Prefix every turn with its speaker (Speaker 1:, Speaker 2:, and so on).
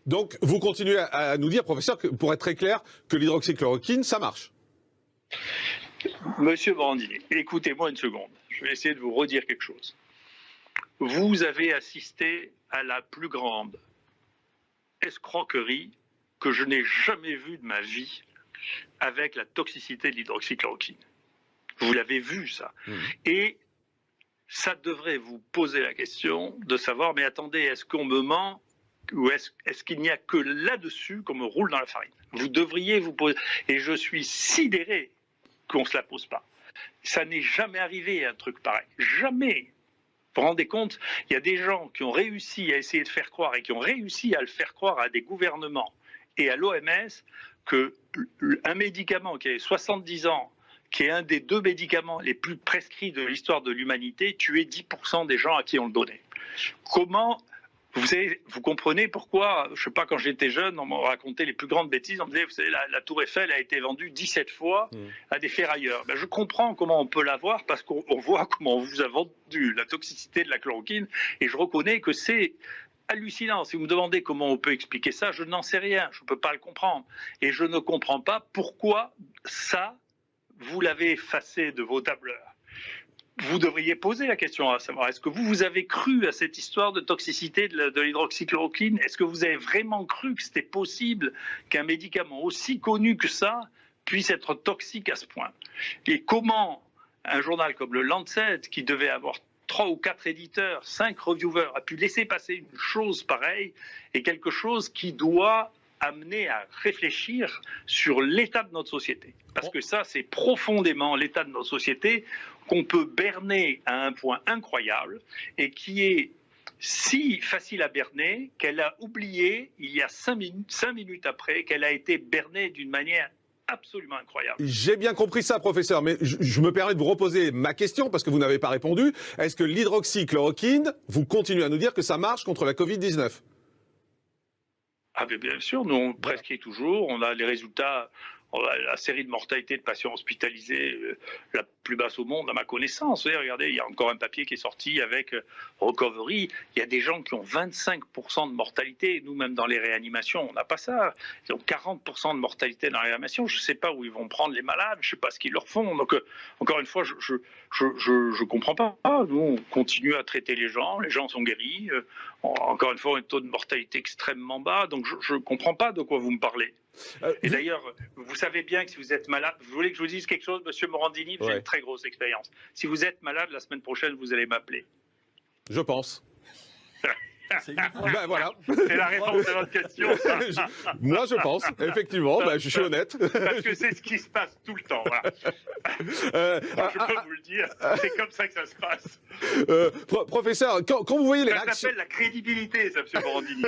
Speaker 1: Donc, vous continuez à nous dire, professeur, que, pour être très clair, que l'hydroxychloroquine, ça marche.
Speaker 2: Monsieur Morandini, écoutez-moi une seconde. Je vais essayer de vous redire quelque chose. Vous avez assisté à la plus grande escroquerie que je n'ai jamais vue de ma vie avec la toxicité de l'hydroxychloroquine. Vous l'avez vu, ça. Et ça devrait vous poser la question de savoir, mais attendez, est-ce qu'on me ment ou est-ce qu'il n'y a que là-dessus qu'on me roule dans la farine? Vous devriez vous poser. Et je suis sidéré qu'on ne se la pose pas. Ça n'est jamais arrivé, un truc pareil. Jamais. Vous vous rendez compte, il y a des gens qui ont réussi à essayer de faire croire et qui ont réussi à le faire croire à des gouvernements et à l'OMS qu'un médicament qui avait 70 ans, qui est un des 2 médicaments les plus prescrits de l'histoire de l'humanité, tuait 10% des gens à qui on le donnait. Comment, vous comprenez pourquoi, je ne sais pas, quand j'étais jeune, on m'a raconté les plus grandes bêtises, on me disait, vous savez, la Tour Eiffel a été vendue 17 fois à des ferrailleurs. Ben, je comprends comment on peut l'avoir parce qu'on voit comment on vous a vendu la toxicité de la chloroquine et je reconnais que c'est hallucinant. Si vous me demandez comment on peut expliquer ça, je n'en sais rien, je ne peux pas le comprendre. Et je ne comprends pas pourquoi ça, vous l'avez effacé de vos tableurs. Vous devriez poser la question à savoir, est-ce que vous avez cru à cette histoire de toxicité de l'hydroxychloroquine? Est-ce que vous avez vraiment cru que c'était possible qu'un médicament aussi connu que ça puisse être toxique à ce point? Et comment un journal comme le Lancet, qui devait avoir 3 ou 4 éditeurs, 5 reviewers, a pu laisser passer une chose pareille et quelque chose qui doit amener à réfléchir sur l'état de notre société. Parce que ça, c'est profondément l'état de notre société qu'on peut berner à un point incroyable et qui est si facile à berner qu'elle a oublié, il y a 5 minutes après, qu'elle a été bernée d'une manière absolument incroyable.
Speaker 1: J'ai bien compris ça, professeur, mais je me permets de vous reposer ma question parce que vous n'avez pas répondu. Est-ce que l'hydroxychloroquine, vous continuez à nous dire que ça marche contre la Covid-19?
Speaker 2: Ah bien sûr, nous on prescrit toujours, on a les résultats, on a la série de mortalité de patients hospitalisés la plus basse au monde à ma connaissance. Vous voyez, regardez, il y a encore un papier qui est sorti avec Recovery, il y a des gens qui ont 25% de mortalité, nous même dans les réanimations, on n'a pas ça. Ils ont 40% de mortalité dans les réanimations, je ne sais pas où ils vont prendre les malades, je ne sais pas ce qu'ils leur font. Donc encore une fois, je comprends pas. Nous on continue à traiter les gens sont guéris, encore une fois un taux de mortalité extrêmement bas, donc je ne comprends pas de quoi vous me parlez. Et d'ailleurs, vous savez bien que si vous êtes malade, vous voulez que je vous dise quelque chose, monsieur Morandini, j'ai une très grosse expérience. Si vous êtes malade, la semaine prochaine, vous allez m'appeler.
Speaker 1: Je pense. Ben voilà.
Speaker 2: C'est la réponse à votre question.
Speaker 1: Moi, je pense, effectivement, je suis honnête.
Speaker 2: Parce que c'est ce qui se passe tout le temps. Voilà. Je peux vous le dire, c'est comme ça que ça se passe.
Speaker 1: Professeur, quand vous voyez les réactions...
Speaker 2: Ça s'appelle la crédibilité, ça, monsieur Morandini.